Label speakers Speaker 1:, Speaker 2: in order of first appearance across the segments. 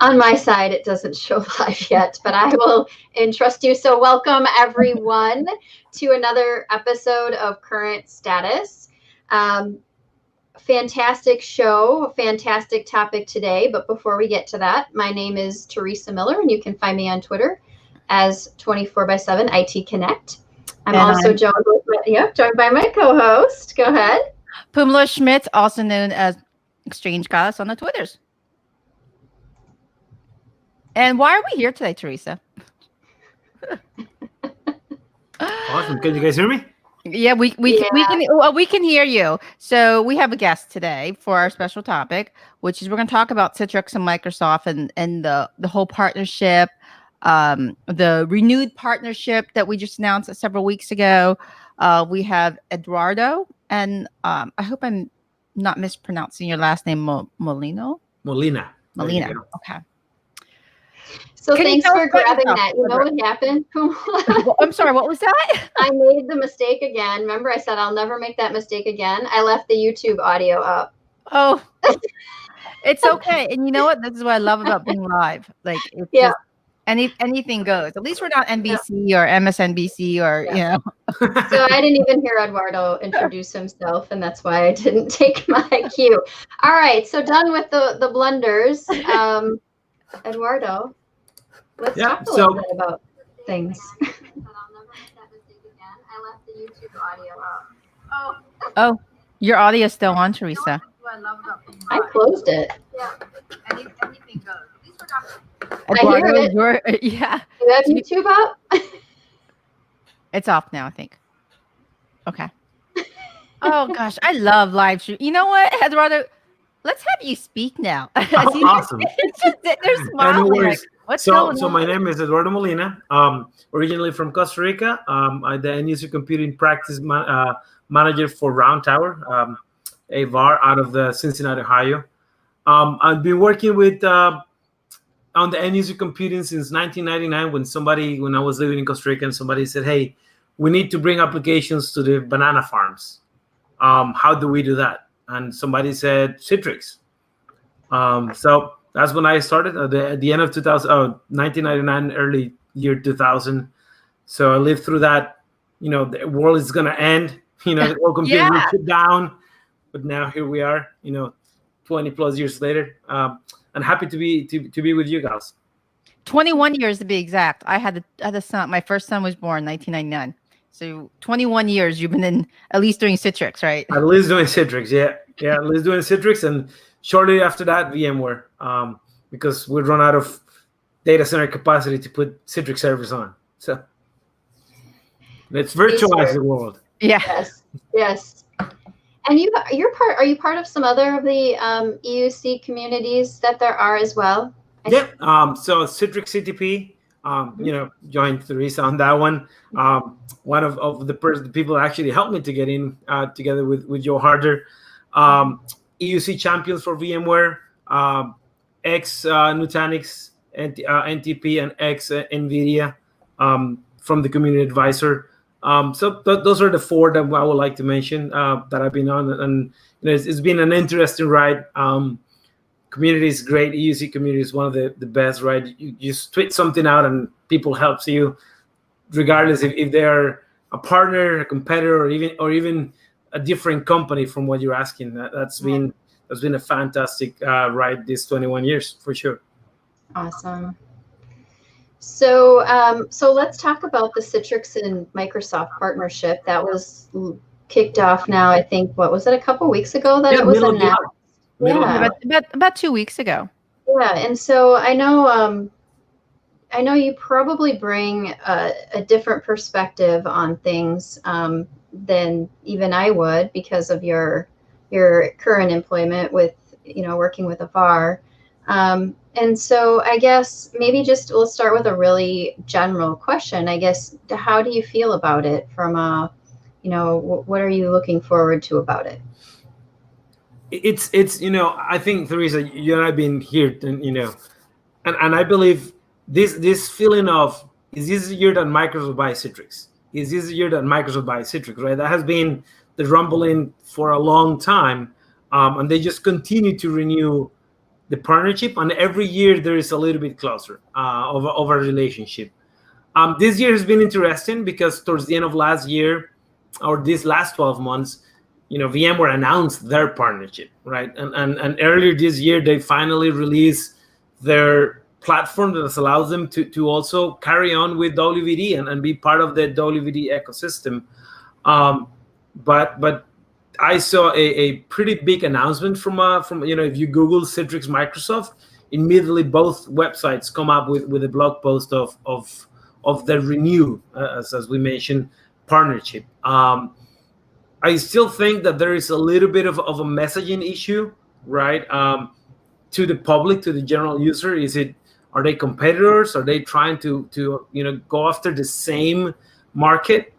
Speaker 1: On my side, it doesn't show live yet, but I will entrust you. So welcome everyone to another episode of Current Status. Fantastic show, fantastic topic today. But before we get to that, my name is Teresa Miller, and you can find me on Twitter as 24/7 IT Connect. I'm also joined by my co-host. Go ahead.
Speaker 2: Pumla Schmidt, also known as Exchange Goddess on the Twitters. And why are we here today, Teresa?
Speaker 3: Awesome. Can you guys hear me?
Speaker 2: Yeah, we can hear you. So we have a guest today for our special topic, which is we're going to talk about Citrix and Microsoft and the whole partnership, the renewed partnership that we just announced several weeks ago. We have Eduardo, and I hope I'm not mispronouncing your last name, Molina.
Speaker 3: Molina.
Speaker 2: Okay.
Speaker 1: So thanks for grabbing that. You know what happened?
Speaker 2: I'm sorry, what was that?
Speaker 1: I made the mistake again. Remember I said I'll never make that mistake again? I left the YouTube audio up.
Speaker 2: Oh, it's okay. And you know what? This is what I love about being live. Like, it's just anything goes. At least we're not NBC or MSNBC or, you know.
Speaker 1: So I didn't even hear Eduardo introduce himself, and that's why I didn't take my cue. All right, so done with the blunders. Eduardo, let's talk a little bit about things.
Speaker 2: Oh, your audio is still on, Teresa.
Speaker 1: I closed it.
Speaker 2: Yeah. Anything goes.
Speaker 1: Eduardo, I hear it.
Speaker 2: Yeah.
Speaker 1: You have YouTube up?
Speaker 2: It's off now, I think. Okay. Oh gosh, I love live stream. You know what, Eduardo? Let's have you speak now.
Speaker 3: Awesome.
Speaker 2: There's smiling. What's going on?
Speaker 3: So my name is Eduardo Molina. Originally from Costa Rica. I'm the end user computing practice manager for Round Tower, a VAR out of the Cincinnati, Ohio. I've been working with on the end user computing since 1999 when I was living in Costa Rica and somebody said, hey, we need to bring applications to the banana farms. How do we do that? And somebody said Citrix. So that's when I started at the end of 1999, early year 2000. So I lived through that. You know, the world is going to end. You know, the world computer will shut down. But now here we are, 20 plus years later. I'm happy to be with you guys.
Speaker 2: 21 years to be exact. I had a son. My first son was born in 1999. So 21 years you've been at least doing Citrix, right?
Speaker 3: At least doing Citrix, yeah. At least doing Citrix, and shortly after that, VMware, because we run out of data center capacity to put Citrix servers on. So let's virtualize the world.
Speaker 2: Yeah.
Speaker 1: Yes. And are you part of some other of the EOC communities that there are as well?
Speaker 3: Yeah. So Citrix CTP, joined Teresa on that one. One of the people that actually helped me to get in together with Joe Harder. EOC champions for VMware, ex Nutanix, NTP, and ex NVIDIA from the community advisor. So those are the four that I would like to mention that I've been on, and it's been an interesting ride. Community is great. EOC community is one of the best, right? You just tweet something out and people helps you, regardless if they're a partner, a competitor, or even a different company from what you're asking. That's been a fantastic ride this 21 years for sure.
Speaker 1: Awesome. So let's talk about the Citrix and Microsoft partnership that was kicked off now. I think, what was it, a couple weeks ago that it was announced?
Speaker 2: About 2 weeks ago.
Speaker 1: Yeah, and so I know you probably bring a different perspective on things than even I would because of your current employment with working with a VAR. And so I guess maybe just let's start with a really general question. I guess, how do you feel about it from what are you looking forward to about it?
Speaker 3: It's I think, Teresa, you and I have been here, and I believe this feeling of, is this the year that Microsoft buys Citrix? Is this the year that Microsoft buys Citrix, right? That has been the rumbling for a long time, and they just continue to renew the partnership, and every year there is a little bit closer of a relationship. This year has been interesting because towards the end of last year, or these last 12 months, VMware announced their partnership, right? And earlier this year, they finally released their platform that allows them to also carry on with WVD and be part of the WVD ecosystem. But I saw a pretty big announcement from if you Google Citrix Microsoft, immediately both websites come up with a blog post of the renew, as we mentioned, partnership. I still think that there is a little bit of a messaging issue, right? To the public, to the general user, are they competitors? Are they trying to go after the same market?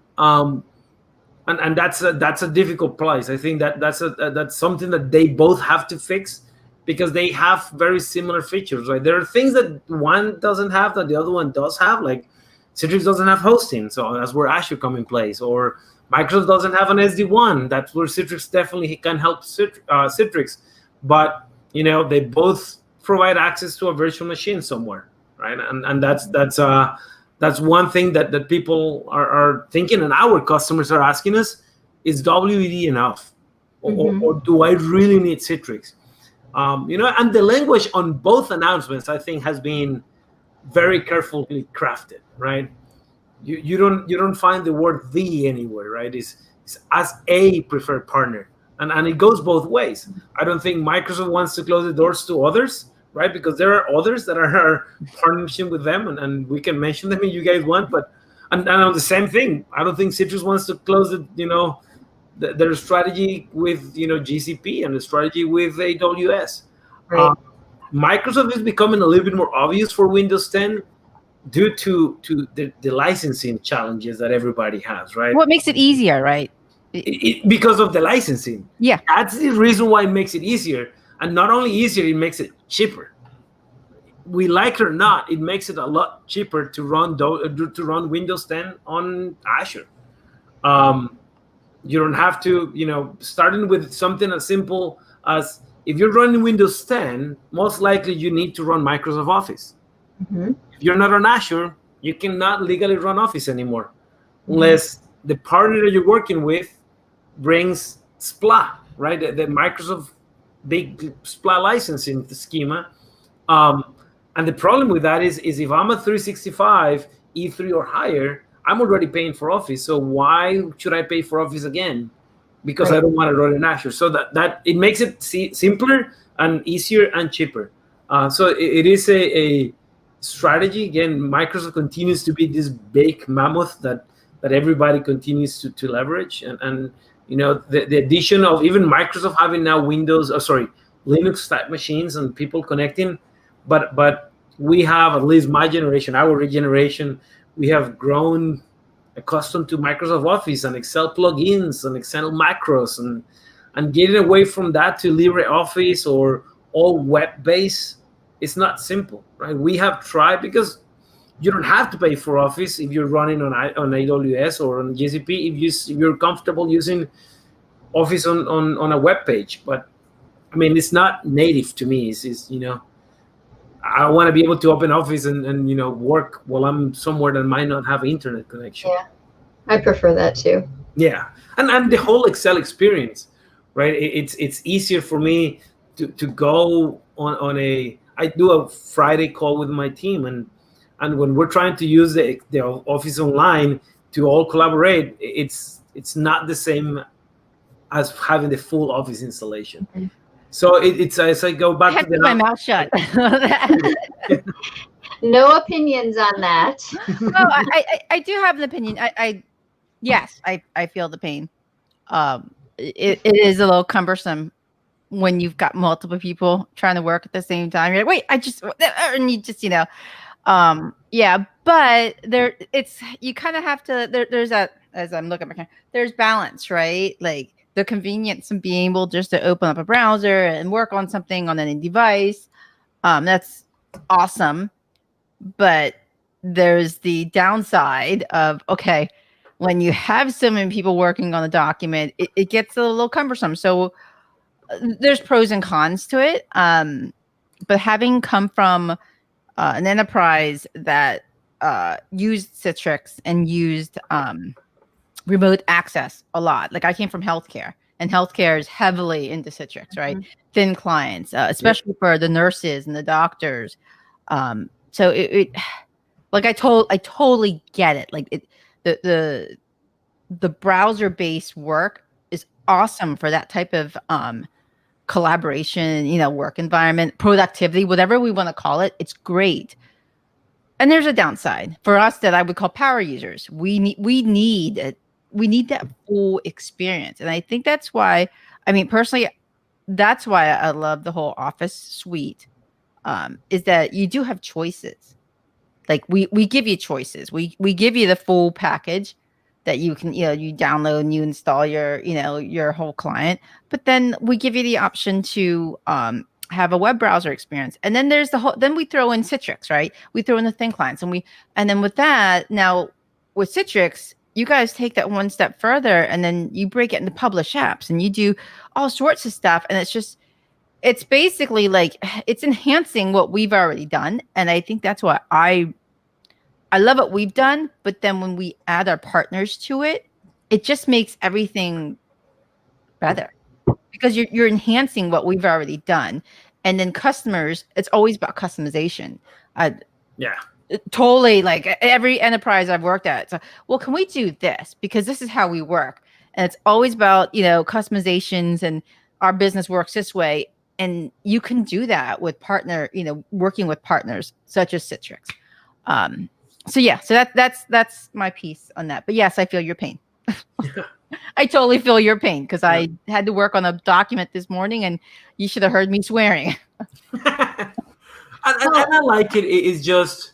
Speaker 3: And that's a difficult place. I think that's something that they both have to fix, because they have very similar features, right? There are things that one doesn't have that the other one does have, like Citrix doesn't have hosting, so that's where Azure come in place, or Microsoft doesn't have an SD-WAN. That's where Citrix definitely can help Citrix. But they both provide access to a virtual machine somewhere, right? And that's one thing that people are thinking, and our customers are asking us: is WVD enough, or do I really need Citrix? And the language on both announcements, I think, has been very carefully crafted, right? You don't find the word "the" anywhere, right? It's as a preferred partner, and it goes both ways. I don't think Microsoft wants to close the doors to others, right? Because there are others that are partnership with them, and we can mention them if you guys want. But and on the same thing, I don't think Citrix wants to close their strategy with GCP and the strategy with AWS.
Speaker 1: Right.
Speaker 3: Microsoft is becoming a little bit more obvious for Windows 10 due to the licensing challenges that everybody has, right?
Speaker 2: What makes it easier, right?
Speaker 3: Because of the licensing.
Speaker 2: Yeah.
Speaker 3: That's the reason why it makes it easier. And not only easier, it makes it cheaper. We like it or not, it makes it a lot cheaper to run Windows 10 on Azure. You don't have to, starting with something as simple as, if you're running Windows 10, most likely you need to run Microsoft Office.
Speaker 1: Mm-hmm.
Speaker 3: If you're not on Azure, you cannot legally run Office anymore, unless the partner that you're working with brings SPLA, right? The Microsoft big SPLA licensing schema. And the problem with that is if I'm a 365 E3 or higher, I'm already paying for Office. So why should I pay for Office again? Because
Speaker 1: right.
Speaker 3: I don't want to run in Azure. So that it makes it simpler and easier and cheaper. So it is a strategy. Again, Microsoft continues to be this big mammoth that everybody continues to leverage. And the addition of even Microsoft having now Linux type machines and people connecting, but we have, at least my generation, our generation, we have grown accustomed to Microsoft Office and Excel plugins and Excel macros, and getting away from that to LibreOffice or all web-based, it's not simple, right? We have tried, because you don't have to pay for Office if you're running on AWS or on GCP if you're comfortable using Office on a web page. But I mean, it's not native to me. It's I want to be able to open Office and work while I'm somewhere that might not have internet connection.
Speaker 1: Yeah, I prefer that too.
Speaker 3: Yeah, and the whole Excel experience, right? It's easier for me to go on I do a Friday call with my team, and when we're trying to use the Office Online to all collaborate, it's not the same as having the full Office installation. Mm-hmm. So it's as I go back
Speaker 2: I have to my mouth shut.
Speaker 1: No opinions on that.
Speaker 2: No, I do have an opinion. Yes, I feel the pain. It is a little cumbersome when you've got multiple people trying to work at the same time. You're like, wait, and you just yeah. But you kind of have to. There's that, as I'm looking at my camera, there's balance, right? Like the convenience of being able just to open up a browser and work on something on any device. That's awesome. But there's the downside of, okay, when you have so many people working on a document, it gets a little cumbersome. So there's pros and cons to it. But but having come from an enterprise that used Citrix and used remote access a lot. Like I came from healthcare, and healthcare is heavily into Citrix, right? Thin clients, especially for the nurses and the doctors. So it like I totally get it. Like the browser based work is awesome for that type of collaboration, work environment, productivity, whatever we want to call it. It's great. And there's a downside for us that I would call power users. We need that full experience. And I think that's why, personally, that's why I love the whole Office suite, is that you do have choices. Like we give you choices. We give you the full package that you can, you download and you install your whole client, but then we give you the option to have a web browser experience. And then there's then we throw in Citrix, right? We throw in the thin clients, and then with that, now with Citrix, you guys take that one step further, and then you break it into publish apps, and you do all sorts of stuff. And it's basically like it's enhancing what we've already done. And I think that's what I love what we've done. But then when we add our partners to it, it just makes everything better, because you're enhancing what we've already done. And then customers, it's always about customization. Totally. Like every enterprise I've worked at, it's like, well, can we do this? Because this is how we work. And it's always about, customizations, and our business works this way. And you can do that with working with partners such as Citrix. So that's my piece on that. But yes, I feel your pain. I totally feel your pain, because I had to work on a document this morning, and you should have heard me swearing.
Speaker 3: And I like it. It's just,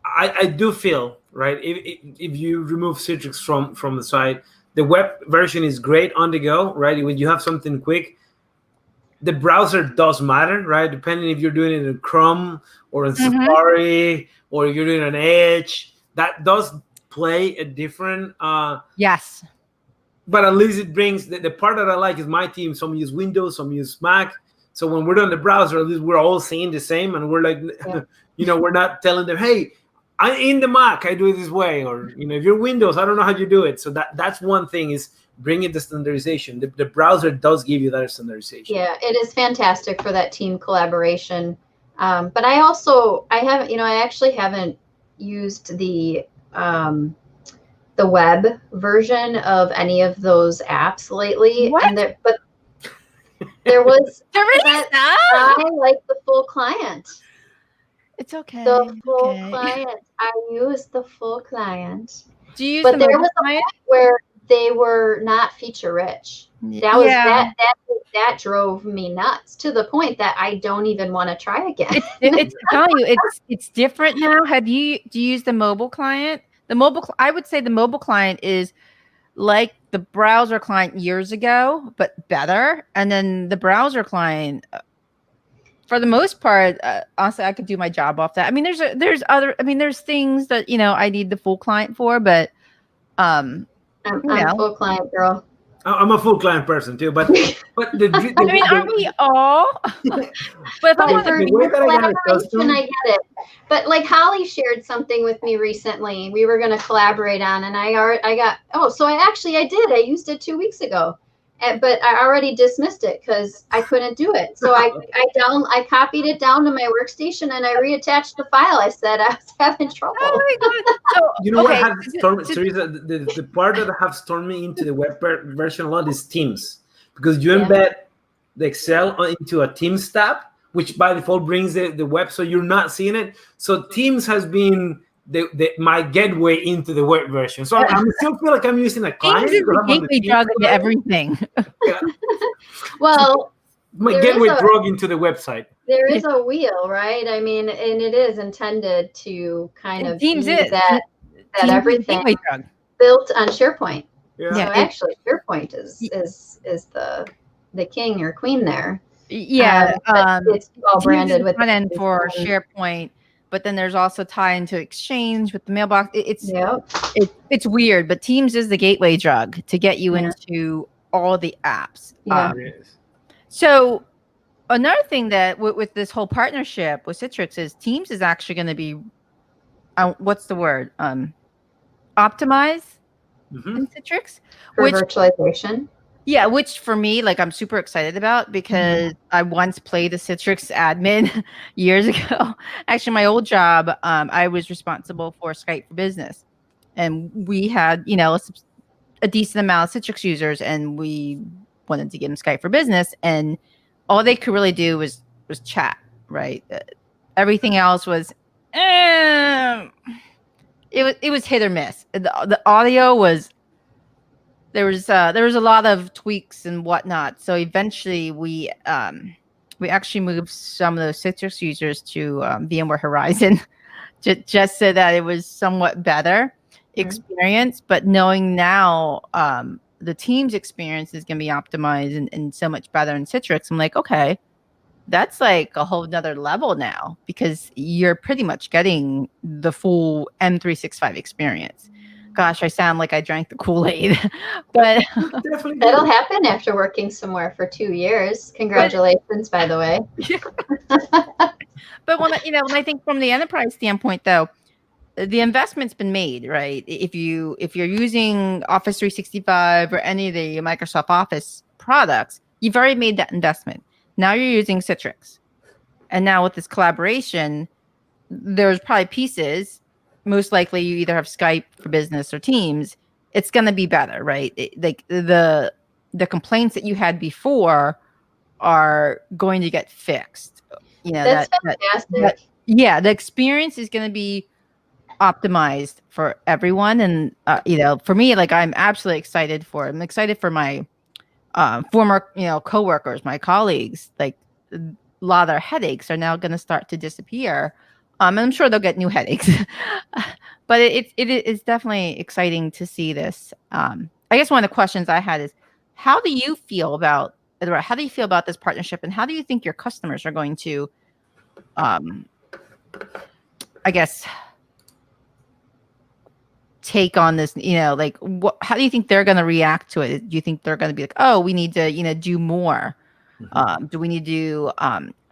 Speaker 3: I do feel, right, if you remove Citrix from the site, the web version is great on the go, right? When you have something quick, the browser does matter, right? Depending if you're doing it in Chrome or in Safari, or if you're doing it on Edge, that does play a different
Speaker 2: yes,
Speaker 3: but at least it brings the part that I like is my team. Some use Windows, some use Mac. So when we're on the browser, at least we're all seeing the same, and we're like, we're not telling them, hey, I'm in the Mac, I do it this way, or if you're Windows, I don't know how you do it. So that's one thing, is bringing the standardization. The browser does give you that standardization.
Speaker 1: Yeah, it is fantastic for that team collaboration. But I actually haven't used the web version of any of those apps lately.
Speaker 2: What?
Speaker 1: But there was
Speaker 2: I
Speaker 1: like the full client.
Speaker 2: It's okay.
Speaker 1: The full client. I used the full client.
Speaker 2: Do you use
Speaker 1: but there was
Speaker 2: client?
Speaker 1: A point where they were not feature rich. That drove me nuts, to the point that I don't even want to try again.
Speaker 2: It's telling you, it's different now. Do you use the mobile client? I would say the mobile client is like the browser client years ago, but better. And then the browser client, for the most part, honestly, I could do my job off that. There's things that I need the full client for, but
Speaker 1: I'm a full client girl.
Speaker 3: I'm a full client person too, but
Speaker 2: aren't we all? But if I want
Speaker 1: for collaboration, I get it. But like Holly shared something with me recently, we were going to collaborate on, and I used it 2 weeks ago, but I already dismissed it because I couldn't do it. So I copied it down to my workstation, and I reattached the file. I said I was having trouble.
Speaker 2: Oh my God. So,
Speaker 3: what had Teresa, the part that have stormed me into the web version a lot is Teams, because you embed the Excel into a Teams tab, which by default brings the web, so you're not seeing it. So Teams has been my gateway into the web version. So I still feel like I'm using a client.
Speaker 2: Teams is the gateway drug into everything.
Speaker 1: Well,
Speaker 3: my gateway drug into the website.
Speaker 1: There is a wheel, right? And it is intended to kind of
Speaker 2: Teams
Speaker 1: be that everything built on SharePoint.
Speaker 3: Yeah.
Speaker 1: So actually, SharePoint is the king or queen there.
Speaker 2: Yeah,
Speaker 1: it's all branded with
Speaker 2: front end for SharePoint. But then there's also tie into Exchange with the mailbox. It's weird, but Teams is the gateway drug to get you into all the apps.
Speaker 1: Yeah.
Speaker 2: So another thing that with this whole partnership with Citrix is Teams is actually going to be, what's the word? Optimize in Citrix.
Speaker 1: For virtualization.
Speaker 2: Yeah, which for me, like, I'm super excited about because I once played a Citrix admin years ago. Actually, my old job, I was responsible for Skype for Business. And we had, a decent amount of Citrix users, and we wanted to give them Skype for Business. And all they could really do was chat, right? Everything else was, it was hit or miss. The audio was, there was a lot of tweaks and whatnot. So eventually we actually moved some of those Citrix users to VMware Horizon, just so that it was somewhat better experience. But knowing now the Teams experience is going to be optimized and so much better in Citrix, I'm like, okay, that's like a whole nother level now, because you're pretty much getting the full M365 experience. Gosh, I sound like I drank the Kool-Aid, but
Speaker 1: that'll happen after working somewhere for 2 years. Congratulations, by the way.
Speaker 2: But when I think from the enterprise standpoint, though, the investment's been made, right? If you're using Office 365 or any of the Microsoft Office products, you've already made that investment. Now you're using Citrix, and now with this collaboration, there's probably pieces. Most likely you either have Skype for Business or Teams. It's going to be better, right? Like the complaints that you had before are going to get fixed.
Speaker 1: That's fantastic.
Speaker 2: The experience is going to be optimized for everyone. And, for me, like, I'm absolutely excited for it. I'm excited for my former, coworkers, my colleagues. Like, a lot of their headaches are now going to start to disappear. And I'm sure they'll get new headaches, but it is definitely exciting to see this. I guess one of the questions I had is, how do you feel about this partnership, and how do you think your customers are going to, I guess, take on this? How do you think they're going to react to it? Do you think they're going to be like, oh, we need to, do more? Do we need to do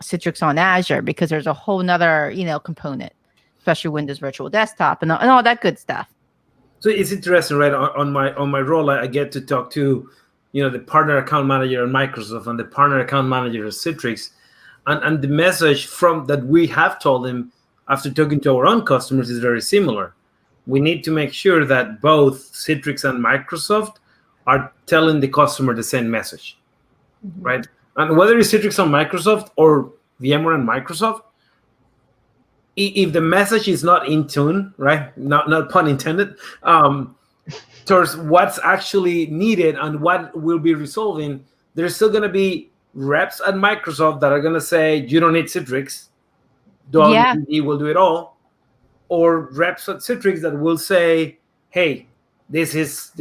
Speaker 2: Citrix on Azure, because there's a whole nother component, especially Windows Virtual Desktop and all that good stuff?
Speaker 3: So it's interesting, right? On my role, I get to talk to the partner account manager at Microsoft and the partner account manager at Citrix, and the message that we have told them after talking to our own customers is very similar. We need to make sure that both Citrix and Microsoft are telling the customer the same message, right? And whether it's Citrix on Microsoft or VMware and Microsoft, if the message is not in tune, right, not pun intended, towards what's actually needed and what will be resolving, there's still going to be reps at Microsoft that are going to say, you don't need Citrix, WWD will do it all, or reps at Citrix that will say, hey, this is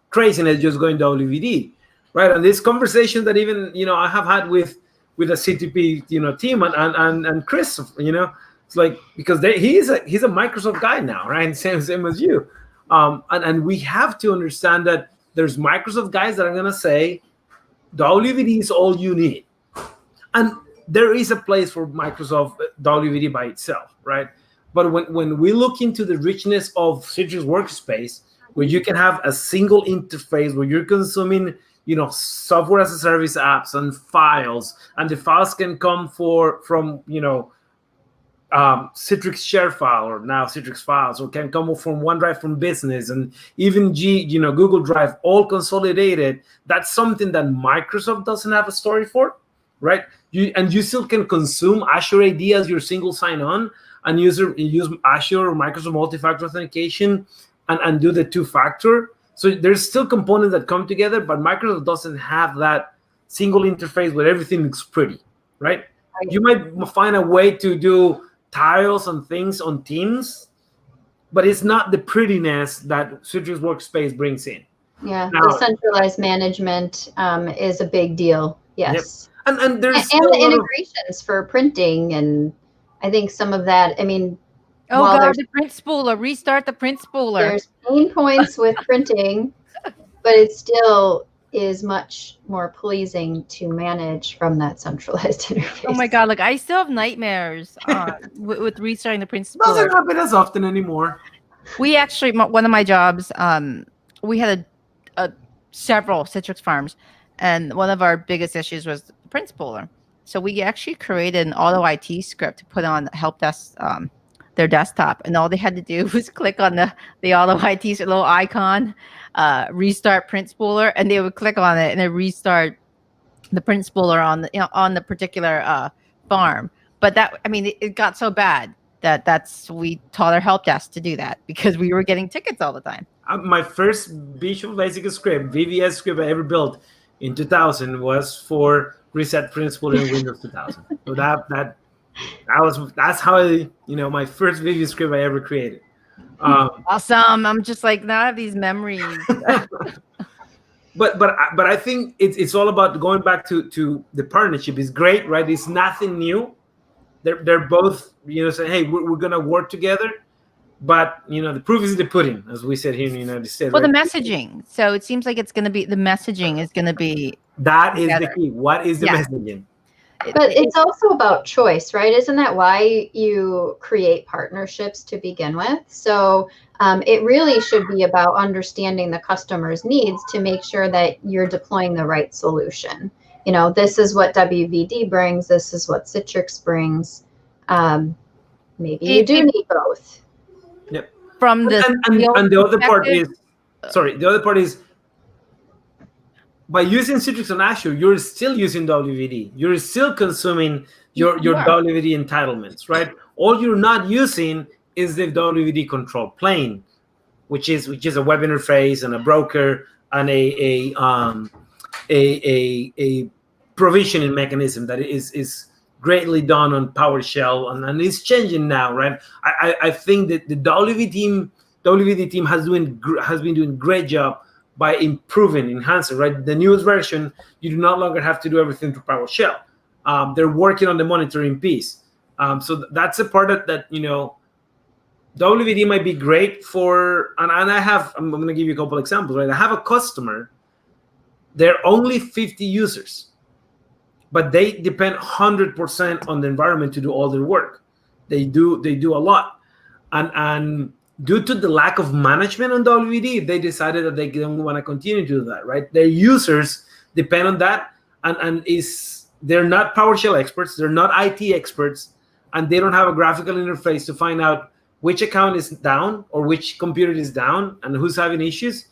Speaker 3: craziness just going WWD. Right, and this conversation that even I have had with a CTP team and Chris, it's like, because he's a Microsoft guy now, right? Same as you, and we have to understand that there's Microsoft guys that are gonna say WWD is all you need, and there is a place for Microsoft WWD by itself, right? But when we look into the richness of Citrix Workspace, where you can have a single interface where you're consuming software as a service apps and files, and the files can come from Citrix share file, or now Citrix files, or can come from OneDrive from Business, and even Google Drive, all consolidated. That's something that Microsoft doesn't have a story for, right? You still can consume Azure AD as your single sign-on, and use Azure or Microsoft multi-factor authentication and do the two-factor. So there's still components that come together, but Microsoft doesn't have that single interface where everything looks pretty, right? You might find a way to do tiles and things on Teams, but it's not the prettiness that Citrix Workspace brings in.
Speaker 1: Yeah, the centralized management is a big deal. Yes.
Speaker 3: Yep. And there's
Speaker 1: the integrations for printing, and I think some of that,
Speaker 2: oh God, the print spooler, restart the print spooler.
Speaker 1: There's pain points with printing, but it's still is much more pleasing to manage from that centralized interface.
Speaker 2: Oh my God, like I still have nightmares with restarting the Prince
Speaker 3: Doesn't
Speaker 2: Spooler.
Speaker 3: happen as often anymore.
Speaker 2: We actually, one of my jobs, we had several Citrix farms, and one of our biggest issues was the Prince Spooler. So we actually created an auto IT script to put on help desk, their desktop, and all they had to do was click on the auto IT little icon, restart Prince Spooler, and they would click on it and it restart the Prince Spooler on the on the particular farm. But that, I mean, it got so bad that we taught our help desk to do that because we were getting tickets all the time.
Speaker 3: My first Visual Basic script, VBS script I ever built in 2000 was for reset Prince Spooler in Windows 2000. So that's how my first VB script I ever created.
Speaker 2: Awesome. I'm just like, now I have these memories.
Speaker 3: But I think it's all about going back to the partnership. It's great, right? It's nothing new. They're both saying, hey, we're gonna work together. But the proof is in the pudding, as we said here in the United States.
Speaker 2: Well,
Speaker 3: right?
Speaker 2: the messaging. So it seems like it's going to be the messaging is going to be
Speaker 3: that
Speaker 2: together.
Speaker 3: Is the key. What is the messaging?
Speaker 1: But it's also about choice, right? Isn't that why you create partnerships to begin with? So it really should be about understanding the customer's needs to make sure that you're deploying the right solution. This is what WVD brings. This is what Citrix brings. Maybe you do need both.
Speaker 3: Yep.
Speaker 2: From the
Speaker 3: and the other part is, the other part is, by using Citrix on Azure, you're still using WVD. You're still consuming your WVD entitlements, right? All you're not using is the WVD control plane, which is a web interface and a broker and a provisioning mechanism that is greatly done on PowerShell, and it's changing now, right? I think that the WVD team has been doing a great job by improving, enhancing, right? The newest version, you do not longer have to do everything through PowerShell. They're working on the monitoring piece. So that's a part that WVD might be great for, and I'm going to give you a couple examples, right? I have a customer, they're only 50 users, but they depend 100% on the environment to do all their work. They do a lot. And due to the lack of management on WVD, they decided that they don't want to continue to do that, right? Their users depend on that, and they're not PowerShell experts, they're not IT experts, and they don't have a graphical interface to find out which account is down or which computer is down and who's having issues.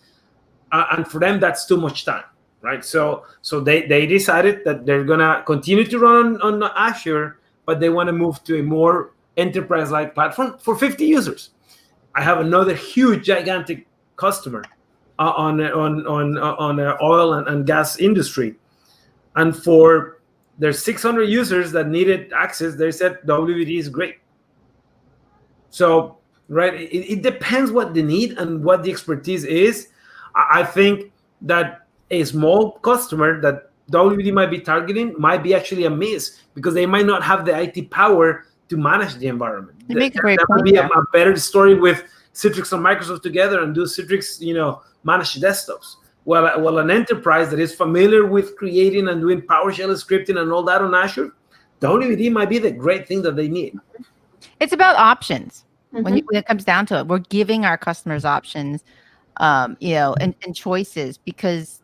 Speaker 3: And for them, that's too much time, right? So they decided that they're gonna continue to run on Azure, but they want to move to a more enterprise-like platform for 50 users. I have another huge, gigantic customer on oil and gas industry, and for their 600 users that needed access, they said WVD is great. So, right, it depends what the need and what the expertise is. I think that a small customer that WVD might be targeting might be actually a miss because they might not have the IT power to manage the environment.
Speaker 2: You make a great
Speaker 3: that
Speaker 2: point.
Speaker 3: Would be a better story with Citrix and Microsoft together and do Citrix, manage desktops. Well, an enterprise that is familiar with creating and doing PowerShell scripting and all that on Azure, WVD might be the great thing that they need.
Speaker 2: It's about options. Mm-hmm. When it comes down to it, we're giving our customers options, and choices, because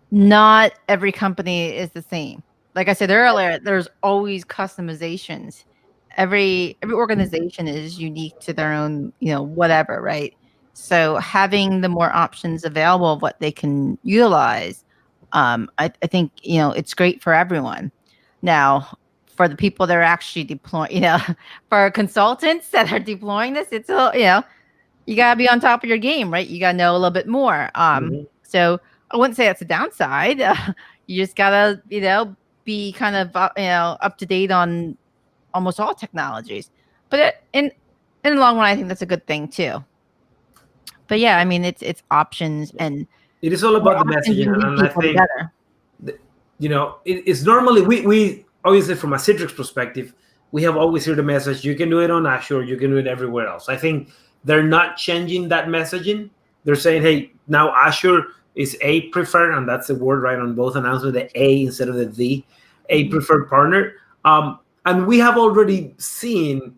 Speaker 2: not every company is the same. Like I said earlier, there's always customizations. Every organization is unique to their own, whatever, right? So having the more options available of what they can utilize, I think, it's great for everyone. Now, for the people that are actually deploying, for consultants that are deploying this, it's you gotta be on top of your game, right? You gotta know a little bit more. So I wouldn't say that's a downside. You just gotta, be kind of, up to date on almost all technologies. But in the long run, I think that's a good thing too. But yeah, I mean, it's options, and
Speaker 3: it is all about the messaging. And I think, it's normally we obviously from a Citrix perspective, we have always heard the message: you can do it on Azure, you can do it everywhere else. I think they're not changing that messaging. They're saying, hey, now Azure is a preferred, and that's the word right on both announcements, the A instead of the, a preferred partner. And we have already seen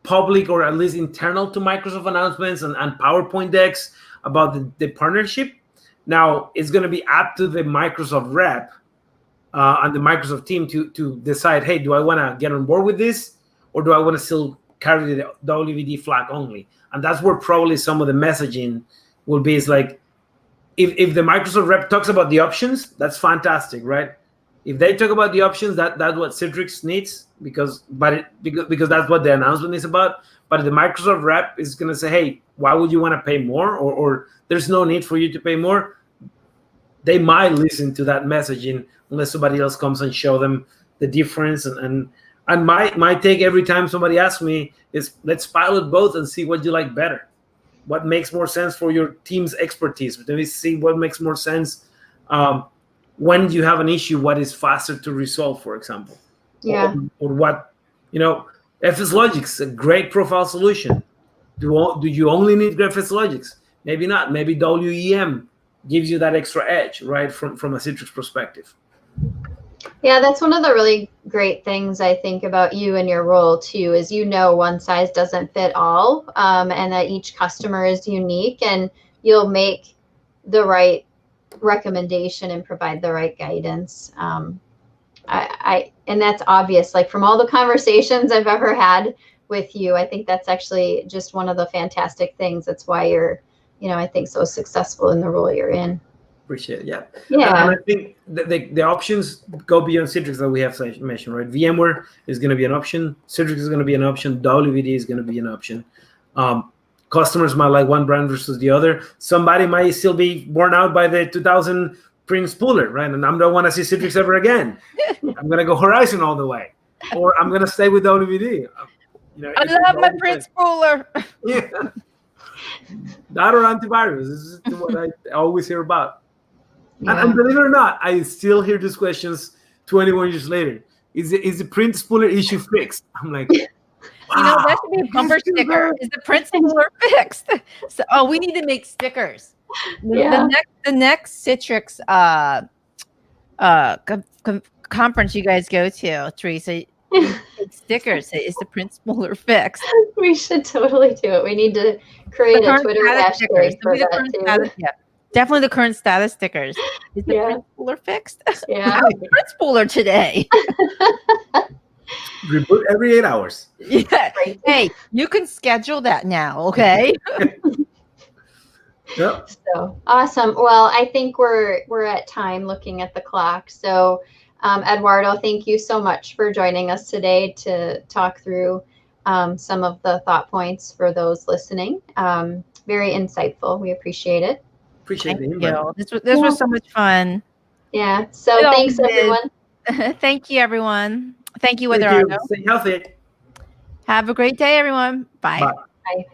Speaker 3: public or at least internal to Microsoft announcements and PowerPoint decks about the partnership. Now it's going to be up to the Microsoft rep and the Microsoft team to decide, hey, do I want to get on board with this, or do I want to still carry the WVD flag only? And that's where probably some of the messaging will be. Is like, if the Microsoft rep talks about the options, that's fantastic, right? If they talk about the options, that's what Citrix needs, because that's what the announcement is about. But the Microsoft rep is going to say, hey, why would you want to pay more, or there's no need for you to pay more. They might listen to that messaging unless somebody else comes and show them the difference. And my take every time somebody asks me is, let's pilot both and see what you like better. What makes more sense for your team's expertise? Let me see what makes more sense when you have an issue, what is faster to resolve, for example.
Speaker 1: Yeah.
Speaker 3: Or what, FS Logic's a great profile solution. Do you only need FS Logics? Maybe not. Maybe WEM gives you that extra edge, right, from a Citrix perspective.
Speaker 1: Yeah, that's one of the really great things I think about you and your role too, is one size doesn't fit all, and that each customer is unique, and you'll make the right recommendation and provide the right guidance. And that's obvious, like from all the conversations I've ever had with you. I think that's actually just one of the fantastic things. That's why you're, I think, so successful in the role you're in.
Speaker 3: Appreciate it. Yeah.
Speaker 1: Yeah.
Speaker 3: And I think the options go beyond Citrix that we have mentioned, right? VMware is going to be an option. Citrix is going to be an option. WVD is going to be an option. Customers might like one brand versus the other. Somebody might still be worn out by the 2000 Prince Spooler, right? And I don't want to see Citrix ever again. I'm going to go Horizon all the way, or I'm going to stay with WVD.
Speaker 2: I love my Prince Spooler.
Speaker 3: Yeah. That or antivirus. This is what I always hear about. Yeah. And believe it or not, I still hear these questions 21 years later. Is the Prince Spooler issue fixed? I'm like, wow,
Speaker 2: that should be a bumper sticker. Is the Prince Spooler fixed? So, we need to make stickers.
Speaker 1: Yeah.
Speaker 2: The next Citrix conference you guys go to, Teresa, stickers. Is the Prince Spooler fixed?
Speaker 1: We should totally do it. We need to create a Twitter hashtag for that too.
Speaker 2: Yeah. Definitely the current status stickers. Is the Prince Spooler fixed?
Speaker 1: Yeah.
Speaker 2: Prince Spooler today.
Speaker 3: Reboot every 8 hours.
Speaker 2: Yeah. Hey, you can schedule that now, okay?
Speaker 3: Yep.
Speaker 1: So awesome. Well, I think we're at time looking at the clock. So Eduardo, thank you so much for joining us today to talk through some of the thought points for those listening. Very insightful. We appreciate it.
Speaker 3: Appreciate it.
Speaker 2: This was so much fun.
Speaker 1: Yeah. So thanks, everyone.
Speaker 2: Thank you, everyone. Thank you, Eduardo.
Speaker 3: Stay healthy.
Speaker 2: Have a great day, everyone. Bye.
Speaker 3: Bye.
Speaker 1: Bye.